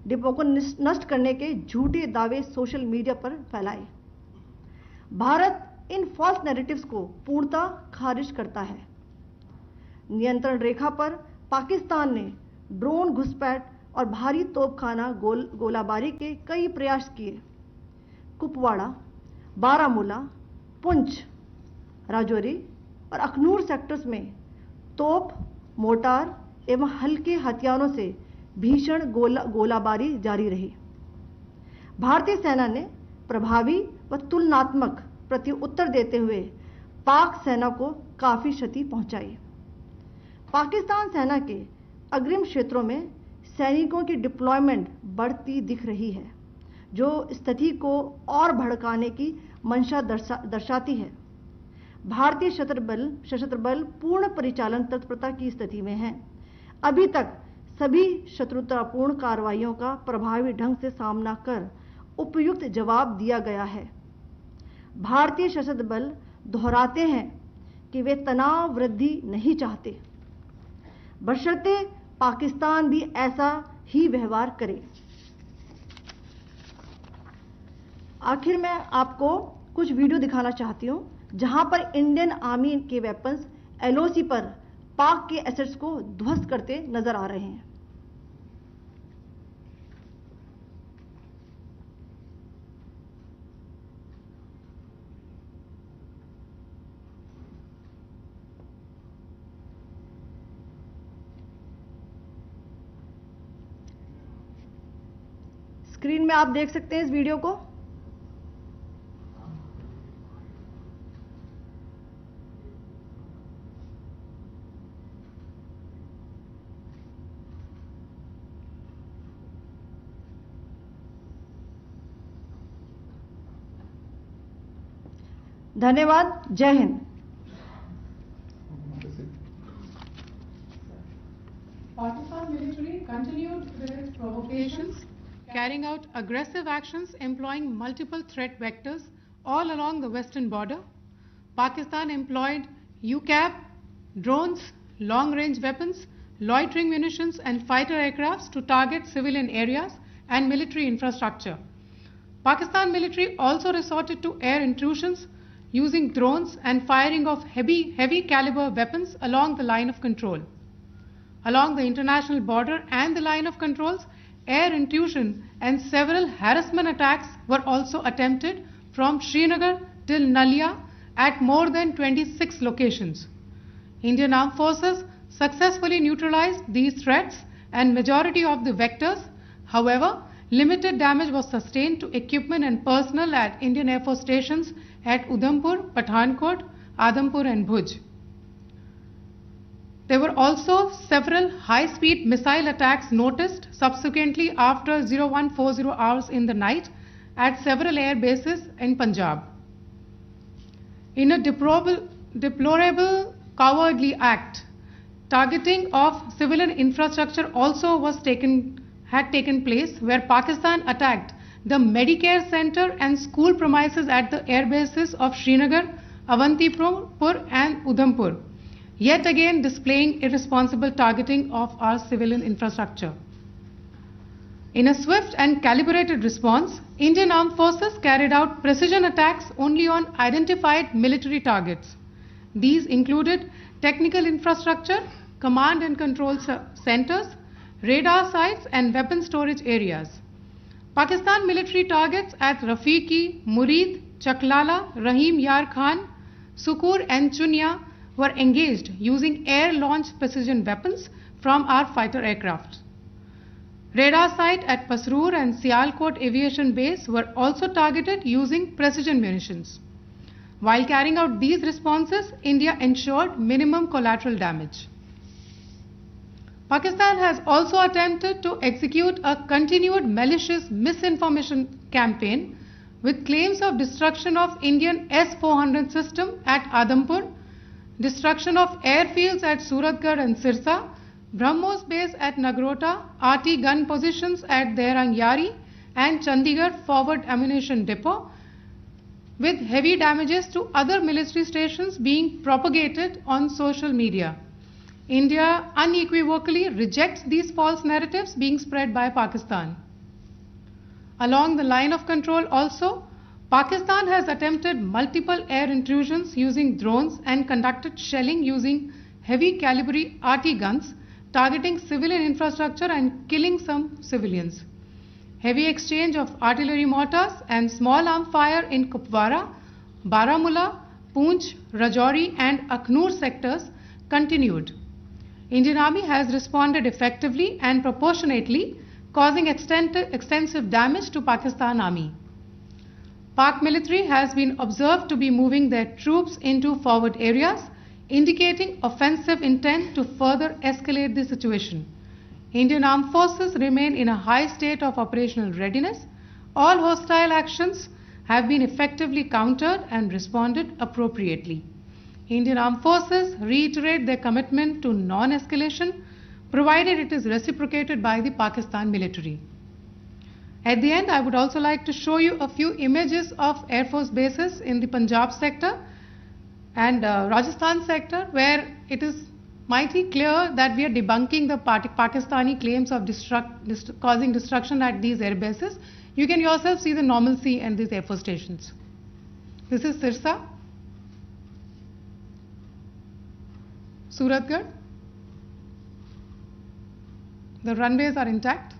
Depot को नष्ट करने के झूठे दावे सोशल मीडिया पर फैलाए। भारत इन फॉल्स नैरेटिव्स को पूर्णतः खारिज करता है। नियंत्रण रेखा पर पाकिस्तान ने ड्रोन घुसपैठ और भारी तोपखाना गोलाबारी के कई प्रयास किए। कुपवाड़ा, बारामूला, पुंछ, राजौरी और अखनूर सेक्टर्स में तोप, मोर्टार एवं हल्के हथियारों से भीषण गोलाबारी जारी रही। भारतीय सेना ने प्रभावी व तुलनात्मक प्रत्युत्तर देते हुए पाक सेना को काफी क्षति पहुंचाई। पाकिस्तान सेना के अग्रिम क्षेत्रों में सैनिकों की डिप्लॉयमेंट बढ़ती दिख रही है, जो स्थिति को और भड़काने की मंशा दर्शाती है। भारतीय सशस्त्र बल पूर्ण परिचालन तत्परता की स्थिति में है। अभी तक सभी शत्रुतापूर्ण कार्रवाइयों का प्रभावी ढंग से सामना कर उपयुक्त जवाब दिया गया है। भारतीय सशस्त्र बल दोहराते हैं कि वे तनाव वृद्धि नहीं चाहते, बशर्ते पाकिस्तान भी ऐसा ही व्यवहार करे। आखिर में आपको कुछ वीडियो दिखाना चाहती हूं, जहां पर इंडियन आर्मी के वेपन्स एलओसी पर पाक के एसेट्स को ध्वस्त करते नजर आ रहे हैं। स्क्रीन में आप देख सकते हैं इस वीडियो को। धन्यवाद। जय Hind. Pakistan military continued with its provocations, carrying out aggressive actions employing multiple threat vectors all along the western border. Pakistan employed UCAV, drones, long-range weapons, loitering munitions and fighter aircrafts to target civilian areas and military infrastructure. Pakistan military also resorted to air intrusions using drones and firing of heavy caliber weapons along the line of control. Along the international border and the line of controls, air intrusion and several harassment attacks were also attempted from Srinagar till Nalia at more than 26 locations. Indian Armed Forces successfully neutralized these threats and majority of the vectors. However, limited damage was sustained to equipment and personnel at Indian Air Force stations at Udhampur, Pathankot, Adampur and Bhuj. There were also several high-speed missile attacks noticed subsequently after 0140 hours in the night at several air bases in Punjab. In a deplorable cowardly act, targeting of civilian infrastructure also had taken place, where Pakistan attacked the Medicare Center and school premises at the air bases of Srinagar, Avantipur and Udhampur, yet again displaying irresponsible targeting of our civilian infrastructure. In a swift and calibrated response, Indian Armed Forces carried out precision attacks only on identified military targets. These included technical infrastructure, command and control centers, radar sites and weapon storage areas. Pakistan military targets at Rafiqi, Murid, Chaklala, Rahim Yar Khan, Sukur and Chunya were engaged using air-launched precision weapons from our fighter aircraft. Radar site at Pasroor and Sialkot Aviation Base were also targeted using precision munitions. While carrying out these responses, India ensured minimum collateral damage. Pakistan has also attempted to execute a continued malicious misinformation campaign with claims of destruction of Indian S-400 system at Adampur, destruction of airfields at Suratgarh and Sirsa, BrahMos base at Nagrota, RT gun positions at Derang Yari and Chandigarh forward ammunition depot, with heavy damages to other military stations being propagated on social media. India unequivocally rejects these false narratives being spread by Pakistan. Along the line of control also, Pakistan has attempted multiple air intrusions using drones and conducted shelling using heavy caliber RT guns, targeting civilian infrastructure and killing some civilians. Heavy exchange of artillery mortars and small arm fire in Kupwara, Baramulla, Poonch, Rajouri and Akhnur sectors continued. Indian Army has responded effectively and proportionately, causing extensive damage to Pakistan Army. Pak military has been observed to be moving their troops into forward areas, indicating offensive intent to further escalate the situation. Indian armed forces remain in a high state of operational readiness. All hostile actions have been effectively countered and responded appropriately. Indian armed forces reiterate their commitment to non-escalation, provided it is reciprocated by the Pakistan military. At the end, I would also like to show you a few images of Air Force bases in the Punjab sector and Rajasthan sector, where it is mighty clear that we are debunking the Pakistani claims of causing destruction at these air bases. You can yourself see the normalcy in these Air Force stations. This is Sirsa, Suratgarh. The runways are intact.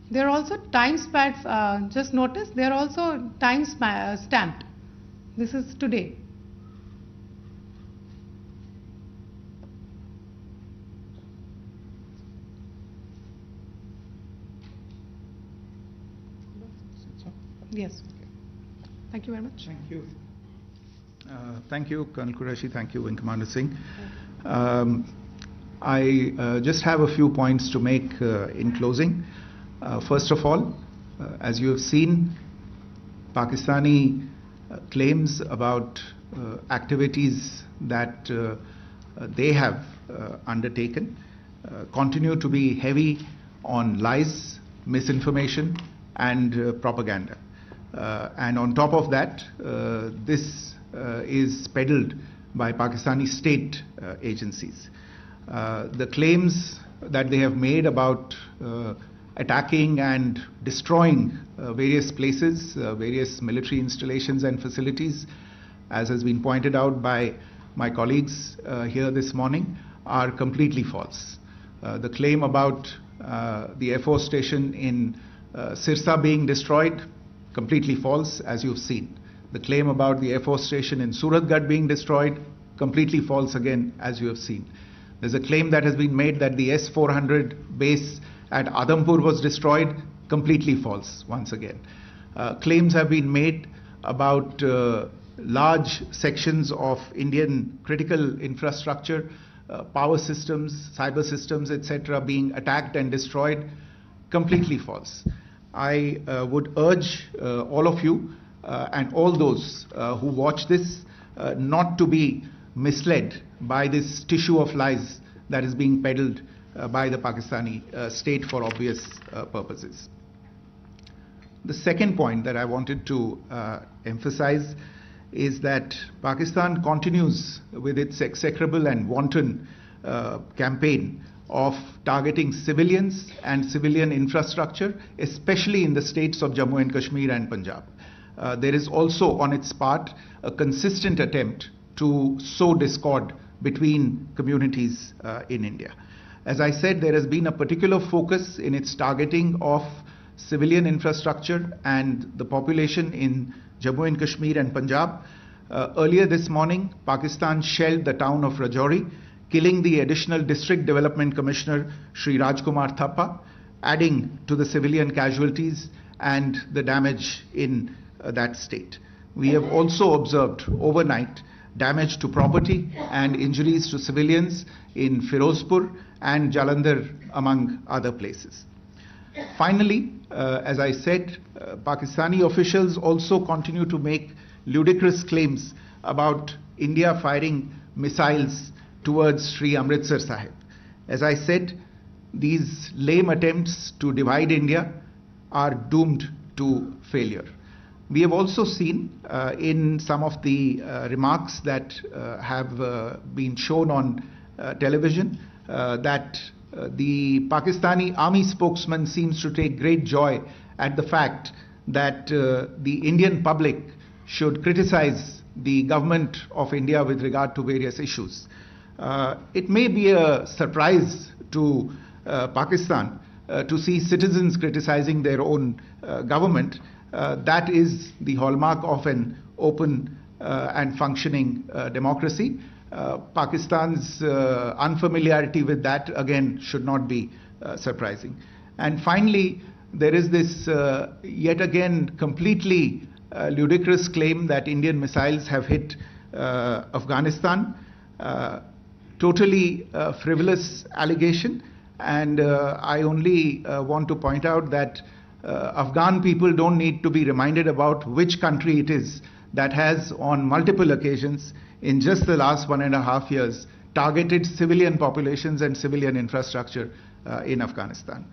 There are also time stamps, just notice, they are also time stamped. This is today. Yes. Thank you very much. Thank you. Thank you, Colonel Qureshi. Thank you, Wing Commander Singh. I just have a few points to make in closing. First of all, as you have seen, Pakistani claims about activities that they have undertaken continue to be heavy on lies, misinformation and propaganda. And on top of that, this is peddled by Pakistani state agencies. The claims that they have made about attacking and destroying various places, various military installations and facilities, as has been pointed out by my colleagues here this morning, are completely false. The claim about the Air Force station in Sirsa being destroyed, completely false, as you've seen. The claim about the Air Force station in Suratgarh being destroyed, completely false again, as you have seen. There's a claim that has been made that the S-400 base at Adhampur was destroyed, completely false once again. Claims have been made about large sections of Indian critical infrastructure, power systems, cyber systems, etc. being attacked and destroyed, completely false. I would urge all of you and all those who watch this not to be misled by this tissue of lies that is being peddled by the Pakistani state for obvious purposes. The second point that I wanted to emphasize is that Pakistan continues with its execrable and wanton campaign of targeting civilians and civilian infrastructure, especially in the states of Jammu and Kashmir and Punjab. There is also on its part a consistent attempt to sow discord between communities in India. As I said, there has been a particular focus in its targeting of civilian infrastructure and the population in Jammu and Kashmir and Punjab. Earlier this morning, Pakistan shelled the town of Rajouri, killing the additional District Development Commissioner, Shri Rajkumar Thappa, adding to the civilian casualties and the damage in that state. We have also observed overnight damage to property and injuries to civilians in Firozpur and Jalandhar, among other places. Finally, as I said, Pakistani officials also continue to make ludicrous claims about India firing missiles towards Sri Amritsar Sahib. As I said, these lame attempts to divide India are doomed to failure. We have also seen in some of the remarks that have been shown on television that the Pakistani army spokesman seems to take great joy at the fact that the Indian public should criticize the government of India with regard to various issues. It may be a surprise to Pakistan to see citizens criticizing their own government. That is the hallmark of an open and functioning democracy. Pakistan's unfamiliarity with that, again, should not be surprising. And finally, there is this yet again completely ludicrous claim that Indian missiles have hit Afghanistan. Totally frivolous allegation, and I only want to point out that Afghan people don't need to be reminded about which country it is that has on multiple occasions in just the last 1.5 years targeted civilian populations and civilian infrastructure in Afghanistan.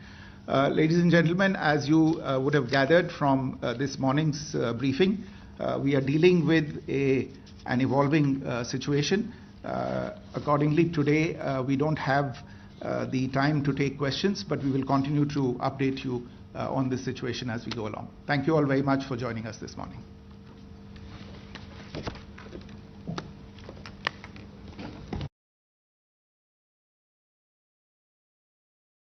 Ladies and gentlemen, as you would have gathered from this morning's briefing, we are dealing with an evolving situation. Accordingly, today we don't have the time to take questions, but we will continue to update you on this situation as we go along. Thank you all very much for joining us this morning.